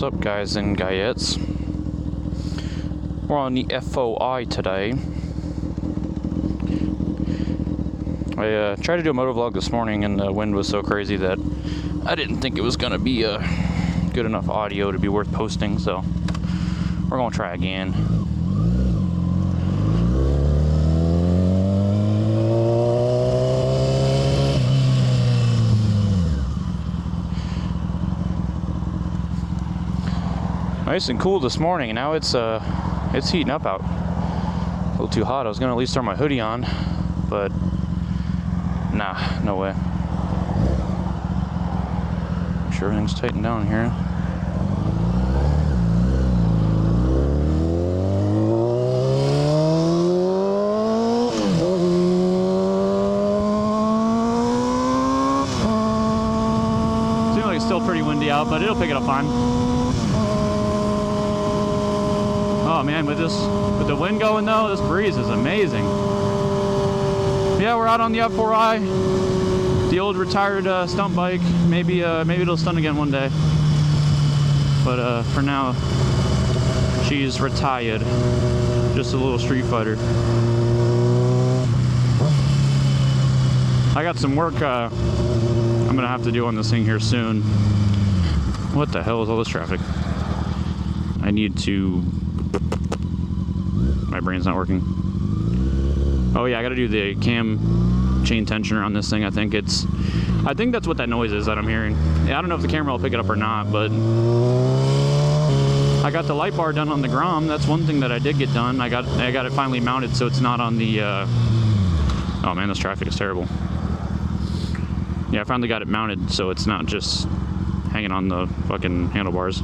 What's up, guys and guyettes? We're on the FOI today. I tried to do a motovlog this morning and the wind was so crazy that I didn't think it was going to be good enough audio to be worth posting, so we're going to try again. Nice and cool this morning, and now it's heating up out. A little too hot. I was gonna at least throw my hoodie on, but nah, no way. Make sure everything's tightened down here. Seems like it's still pretty windy out, but it'll pick it up fine. Oh man, with the wind going though, this breeze is amazing. Yeah, we're out on the F4i, the old retired stunt bike. Maybe it'll stunt again one day, but for now, she's retired. Just a little street fighter. I got some work I'm gonna have to do on this thing here soon. What the hell is all this traffic? I need to. My brain's not working. Oh yeah, I gotta do the cam chain tensioner on this thing. I think that's what that noise is that I'm hearing. Yeah, I don't know if the camera will pick it up or not, but I got the light bar done on the Grom. That's one thing that I did get done. I got it finally mounted so it's not on the oh man, this traffic is terrible. Yeah, I finally got it mounted so it's not just hanging on the fucking handlebars.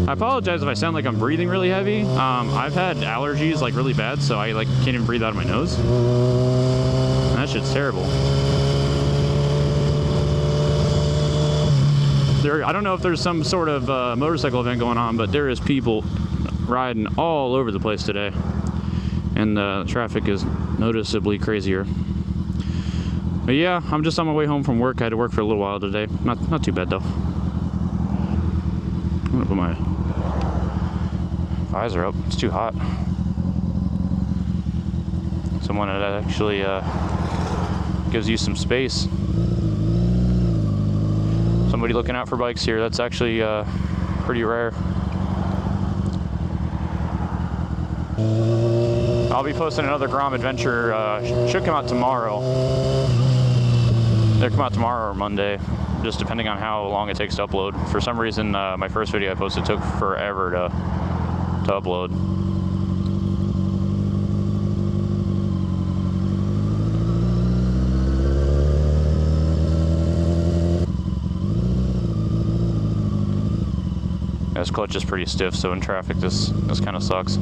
I apologize if I sound like I'm breathing really heavy. I've had allergies like really bad, so I can't even breathe out of my nose. And that shit's terrible. I don't know if there's some sort of motorcycle event going on, but there is people riding all over the place today. And the traffic is noticeably crazier. But yeah, I'm just on my way home from work. I had to work for a little while today. Not too bad though. I'm gonna put my visor up. It's too hot. Someone that actually gives you some space. Somebody looking out for bikes here. That's actually pretty rare. I'll be posting another Grom adventure. Should come out tomorrow. They'll come out tomorrow or Monday, just depending on how long it takes to upload. For some reason, my first video I posted took forever to upload. Yeah, this clutch is pretty stiff, so in traffic this kind of sucks.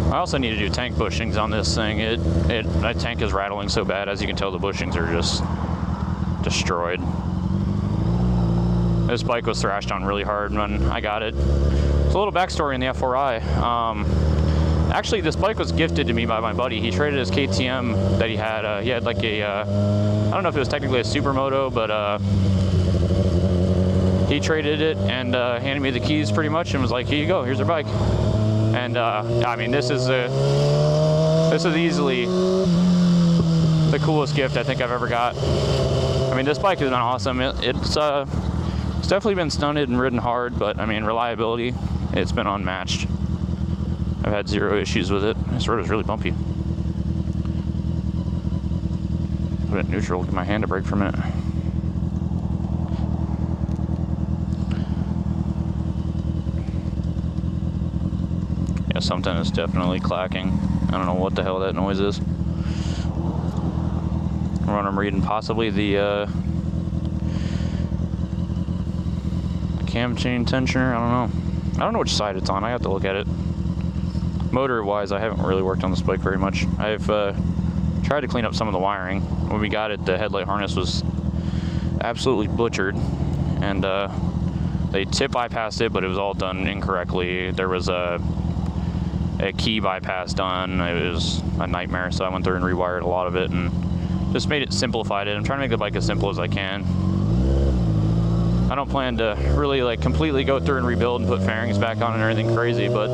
I also need to do tank bushings on this thing. My tank is rattling so bad. As you can tell, the bushings are just destroyed. This bike was thrashed on really hard when I got it. It's a little backstory in the F4i. Actually, this bike was gifted to me by my buddy. He traded his KTM that he had. He had like a, I don't know if it was technically a supermoto, but he traded it and handed me the keys pretty much and was like, here you go, here's your bike. And I mean, this is easily the coolest gift I think I've ever got. I mean, this bike has been awesome. It's definitely been stunted and ridden hard, but I mean, reliability, it's been unmatched. I've had zero issues with it. This road is really bumpy. Put it in neutral, get my hand to brake for a minute. Yeah, something is definitely clacking. I don't know what the hell that noise is. What I'm reading, possibly the cam chain tensioner. I don't know. I don't know which side it's on. I have to look at it. Motor wise, I haven't really worked on this bike very much. I've tried to clean up some of the wiring. When we got it, the headlight harness was absolutely butchered, and they tip bypassed it, but it was all done incorrectly. There was a key bypass done. It was a nightmare, so I went through and rewired a lot of it and just made it, simplified it. I'm trying to make the bike as simple as I can. I don't plan to really like completely go through and rebuild and put fairings back on and everything crazy, but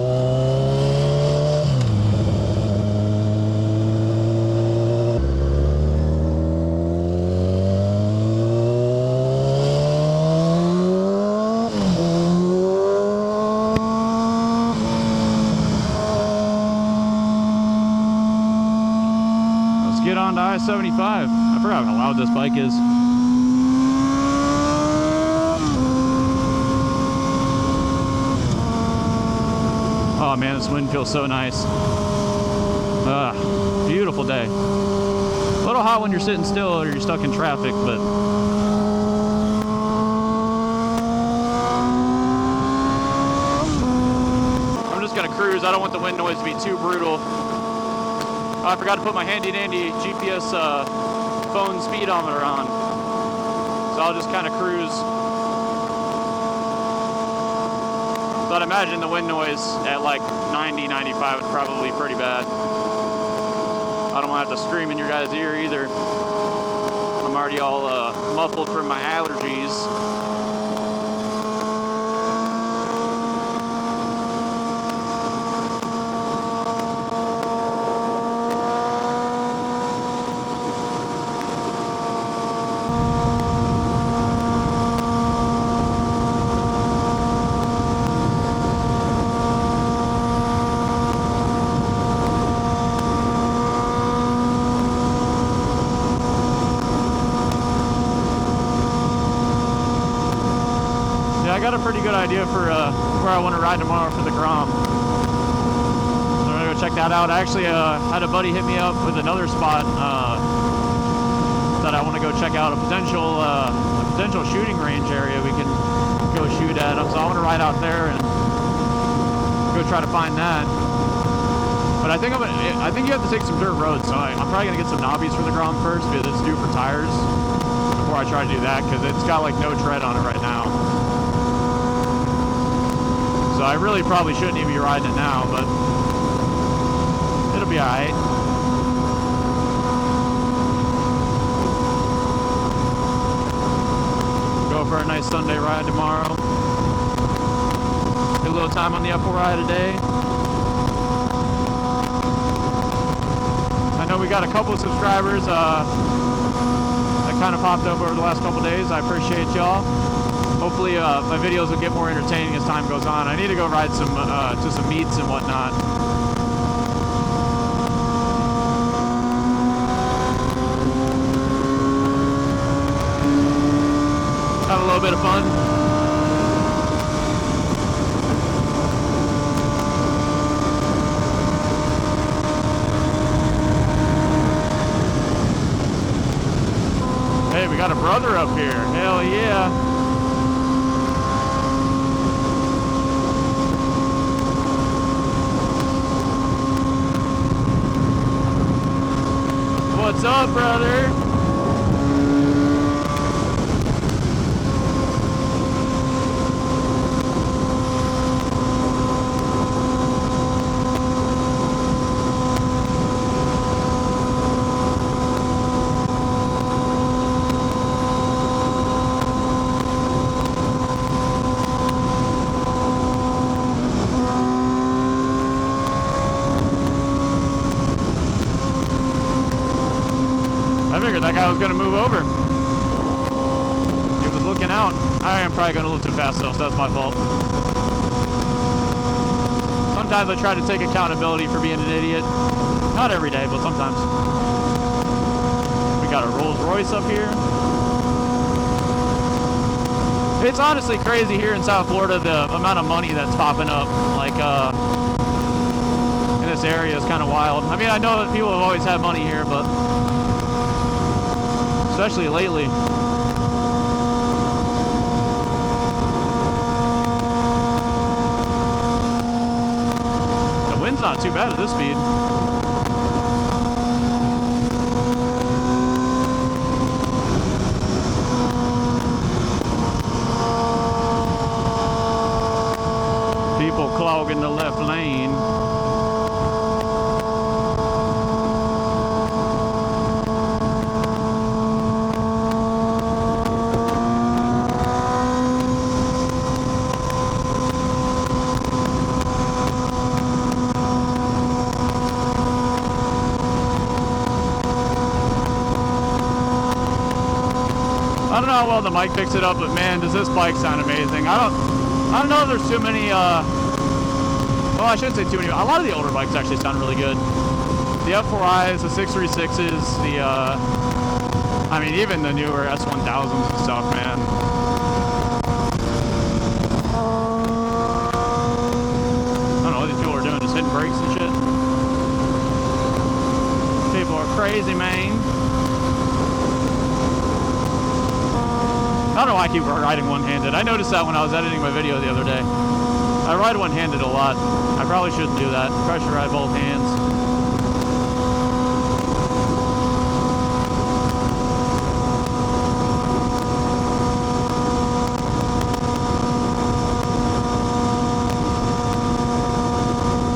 let's get on to I-75. I forgot how loud this bike is. Oh man, this wind feels so nice. Beautiful day. A little hot when you're sitting still or you're stuck in traffic, but I'm just gonna cruise. I don't want the wind noise to be too brutal. Oh, I forgot to put my handy dandy GPS phone speedometer on, so I'll just kind of cruise. But I imagine the wind noise at like 90, 95 is probably pretty bad. I don't want to have to scream in your guys' ear either. I'm already all muffled from my allergies. I got a pretty good idea for where I want to ride tomorrow for the Grom. So I'm gonna go check that out. I actually had a buddy hit me up with another spot that I want to go check out, a potential shooting range area we can go shoot at. So I want to ride out there and go try to find that. But I think I think you have to take some dirt roads, so I'm probably gonna get some knobbies for the Grom first because it's due for tires before I try to do that, because it's got like no tread on it right now. So I really probably shouldn't even be riding it now, but it'll be alright. Go for a nice Sunday ride tomorrow. Get a little time on the F4I today. I know we got a couple of subscribers that kind of popped up over the last couple of days. I appreciate y'all. Hopefully my videos will get more entertaining as time goes on. I need to go ride some to some meets and whatnot. Have a little bit of fun. Hey, we got a brother up here. Hell yeah. What's up, brother? That guy was going to move over. He was looking out. I am probably going a little too fast though, so that's my fault. Sometimes I try to take accountability for being an idiot. Not every day, but sometimes. We got a Rolls Royce up here. It's honestly crazy here in South Florida, the amount of money that's popping up. Like, in this area is kind of wild. I mean, I know that people have always had money here, but especially lately. not too bad at this speed. People clogging the left lane. I don't know how well the mic picks it up, but man, does this bike sound amazing. I don't know if there's too many, well, I shouldn't say too many. A lot of the older bikes actually sound really good. The F4Is, the 636s, I mean, even the newer S1000s and stuff, man. I don't know what these people are doing, just hitting brakes and shit. People are crazy, man. I don't know why I keep riding one-handed. I noticed that when I was editing my video the other day. I ride one-handed a lot. I probably shouldn't do that. Probably should ride both hands.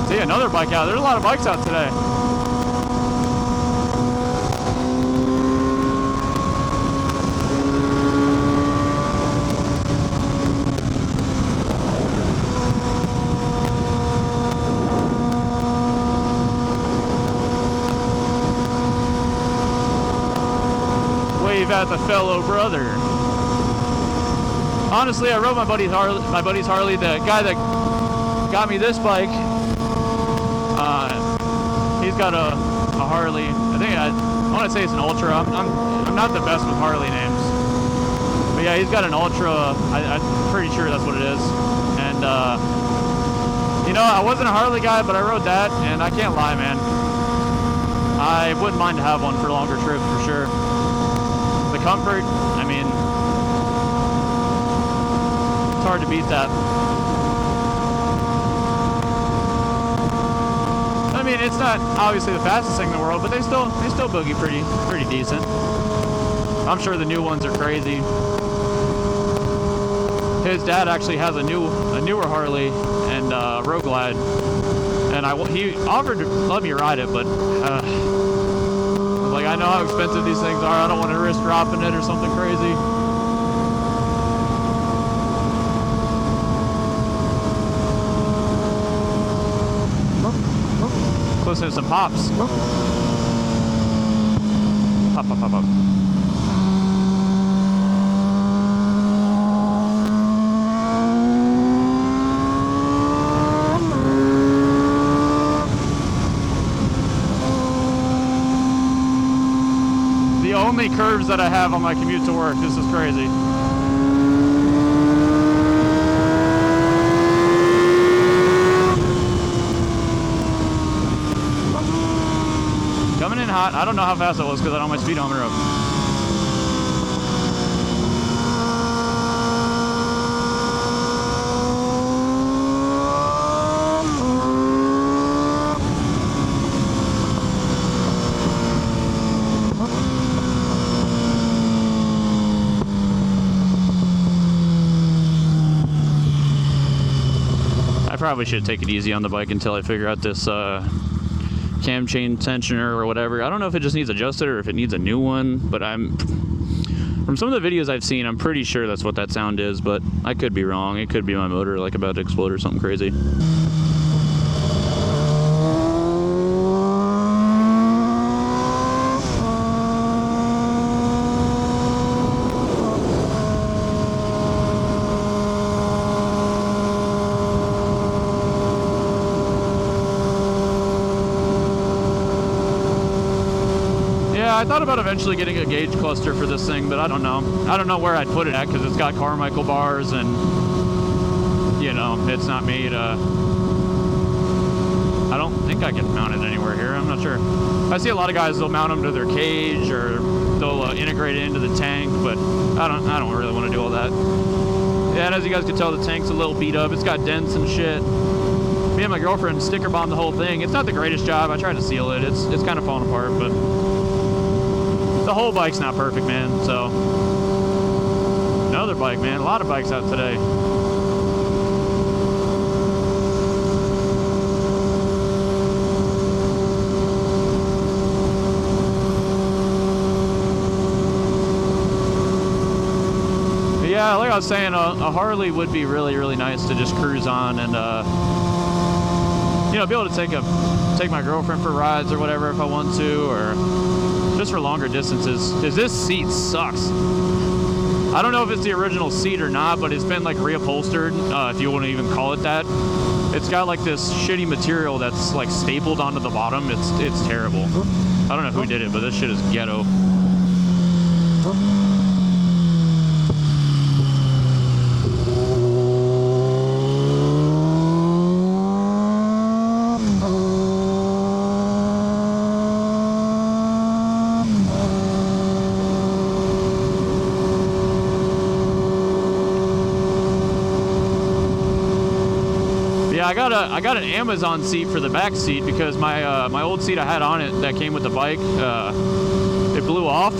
See, another bike out. There's a lot of bikes out today. At the fellow brother. Honestly, I rode my buddy's Harley. The guy that got me this bike, he's got a Harley. I want to say it's an Ultra. I'm not the best with Harley names, but yeah, he's got an Ultra. I'm pretty sure that's what it is. And you know, I wasn't a Harley guy, but I rode that, and I can't lie, man. I wouldn't mind to have one for longer trips for sure. The comfort, I mean, it's hard to beat that. I mean, it's not obviously the fastest thing in the world, but they still boogie pretty decent. I'm sure the new ones are crazy. His dad actually has a newer Harley and Road Glide, and he offered to let me ride it, but like, I know how expensive these things are. I don't want to risk dropping it or something crazy. Listen to some pops. Pop, pop, pop, pop. Only curves that I have on my commute to work. This is crazy. Coming in hot. I don't know how fast it was because I don't have my speedometer up. I probably should take it easy on the bike until I figure out this cam chain tensioner or whatever. I don't know if it just needs adjusted or if it needs a new one, but from some of the videos I've seen, I'm pretty sure that's what that sound is, but I could be wrong. It could be my motor like about to explode or something crazy. I thought about eventually getting a gauge cluster for this thing, but I don't know. I don't know where I'd put it at because it's got Carmichael bars and, you know, it's not made, I don't think I can mount it anywhere here. I'm not sure. I see a lot of guys, they'll mount them to their cage or they'll integrate it into the tank, but I don't really want to do all that. Yeah, and as you guys can tell, the tank's a little beat up. It's got dents and shit. Me and my girlfriend sticker bombed the whole thing. It's not the greatest job. I tried to seal it. It's kind of falling apart, but the whole bike's not perfect, man. So another bike, man. A lot of bikes out today. Yeah, like I was saying, a Harley would be really, really nice to just cruise on and, you know, be able to take my girlfriend for rides or whatever if I want to, or just for longer distances. Because this seat sucks. I don't know if it's the original seat or not, but it's been like reupholstered, if you want to even call it that. It's got like this shitty material that's like stapled onto the bottom. It's terrible. I don't know who did it, but this shit is ghetto. Yeah, I got an Amazon seat for the back seat because my old seat I had on it that came with the bike, it blew off.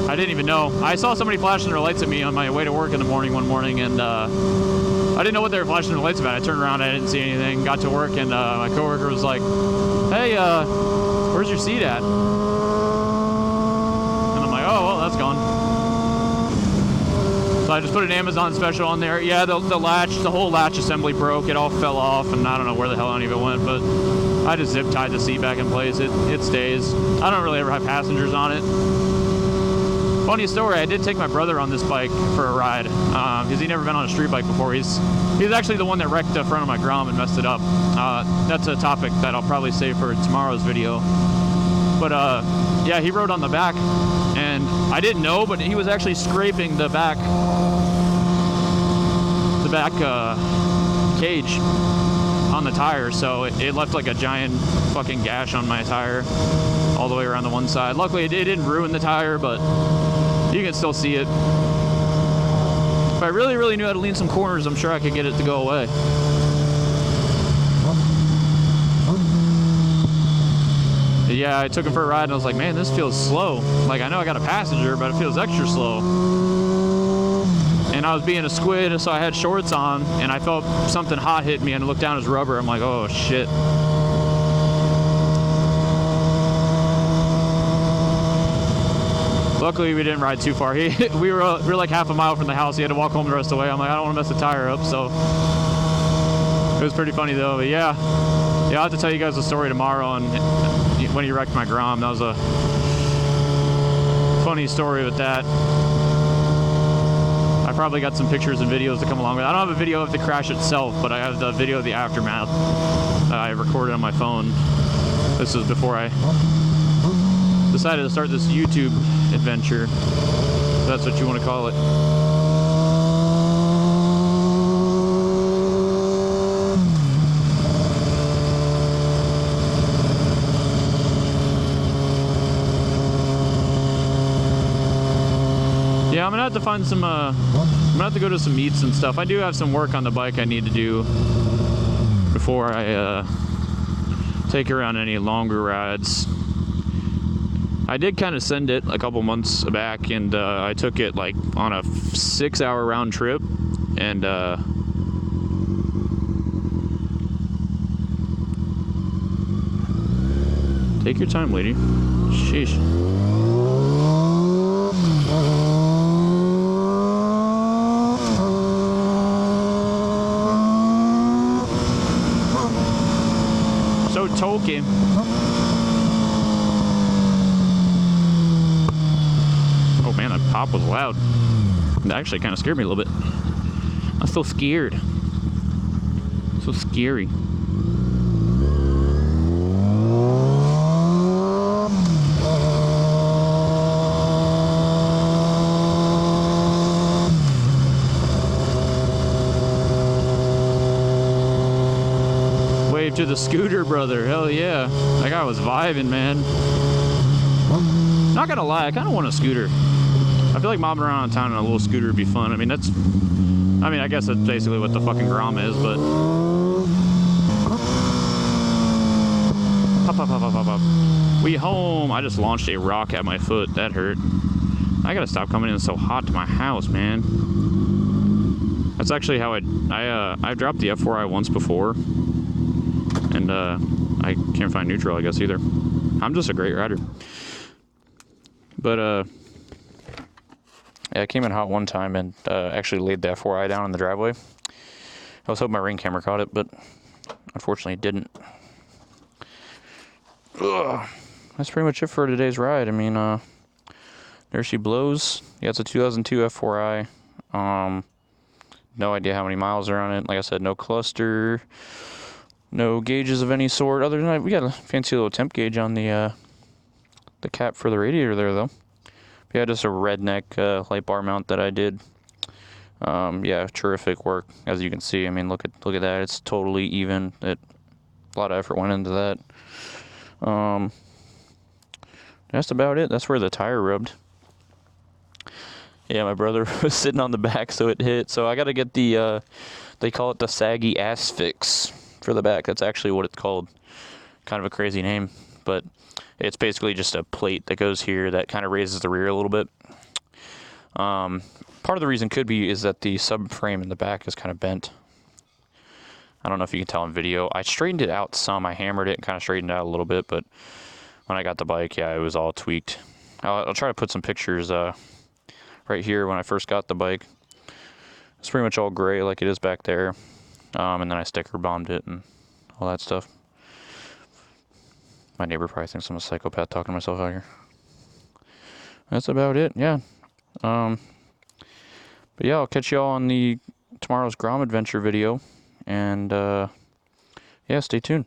I didn't even know. I saw somebody flashing their lights at me on my way to work in the morning one morning, and I didn't know what they were flashing their lights about. I turned around, I didn't see anything. Got to work, and my coworker was like, "Hey, where's your seat at?" And I'm like, "Oh, well, that's gone." So I just put an Amazon special on there. Yeah, the whole latch assembly broke. It all fell off, and I don't know where the hell any of it went, but I just zip tied the seat back in place. It stays. I don't really ever have passengers on it. Funny story, I did take my brother on this bike for a ride, because he'd never been on a street bike before. He's actually the one that wrecked the front of my Grom and messed it up. That's a topic that I'll probably save for tomorrow's video. But yeah, he rode on the back, and I didn't know, but he was actually scraping the back cage on the tire, so it left like a giant fucking gash on my tire all the way around the one side. Luckily, it didn't ruin the tire, but you can still see it. If I really, really knew how to lean some corners, I'm sure I could get it to go away. Yeah, I took him for a ride and I was like, man, this feels slow. Like, I know I got a passenger, but it feels extra slow. And I was being a squid, so I had shorts on, and I felt something hot hit me, and I looked down at his rubber. I'm like, oh shit. Luckily, we didn't ride too far. We were like half a mile from the house. He had to walk home the rest of the way. I'm like, I don't want to mess the tire up, so it was pretty funny though. But yeah, I'll have to tell you guys the story tomorrow on when he wrecked my Grom. That was a funny story with that. I probably got some pictures and videos to come along with it. I don't have a video of the crash itself, but I have the video of the aftermath I recorded on my phone. This was before I decided to start this YouTube adventure, if that's what you want to call it. Yeah, I'm gonna have to find some, I'm gonna have to go to some meets and stuff. I do have some work on the bike I need to do before I take her on any longer rides. I did kind of send it a couple months back, and I took it like on a 6-hour round trip, and take your time, lady. Sheesh. So Tolkien. Oh man, that pop was loud. It actually kind of scared me a little bit. I'm so scared. So scary. Wave to the scooter brother. Hell yeah. That guy was vibing, man. Not gonna lie, I kind of want a scooter. I feel like mobbing around town on a little scooter would be fun. I mean, I guess that's basically what the fucking Grom is, but Pop, pop, pop, pop, pop, pop. We home. I just launched a rock at my foot. That hurt. I gotta stop coming in so hot to my house, man. That's actually how I dropped the F4i once before, and I can't find neutral, I guess, either. I'm just a great rider. But yeah, I came in hot one time and actually laid the F4i down in the driveway. I was hoping my ring camera caught it, but unfortunately it didn't. Ugh. That's pretty much it for today's ride. I mean, there she blows. Yeah, it's a 2002 F4i. No idea how many miles are on it. Like I said, no cluster, no gauges of any sort. Other than that, we got a fancy little temp gauge on the cap for the radiator there, though. Yeah, just a redneck light bar mount that I did. Yeah, terrific work, as you can see. I mean, look at that. It's totally even. A lot of effort went into that. That's about it. That's where the tire rubbed. Yeah, my brother was sitting on the back, so it hit. So I got to get the, they call it the saggy ass fix for the back. That's actually what it's called. Kind of a crazy name, but it's basically just a plate that goes here that kind of raises the rear a little bit. Part of the reason could be is that the subframe in the back is kind of bent. I don't know if you can tell in video. I straightened it out some. I hammered it and kind of straightened it out a little bit, but when I got the bike, yeah, it was all tweaked. I'll try to put some pictures right here when I first got the bike. It's pretty much all gray like it is back there. And then I sticker bombed it and all that stuff. My neighbor probably thinks I'm a psychopath talking to myself out here. That's about it, yeah. But yeah, I'll catch y'all on tomorrow's Grom adventure video. And yeah, stay tuned.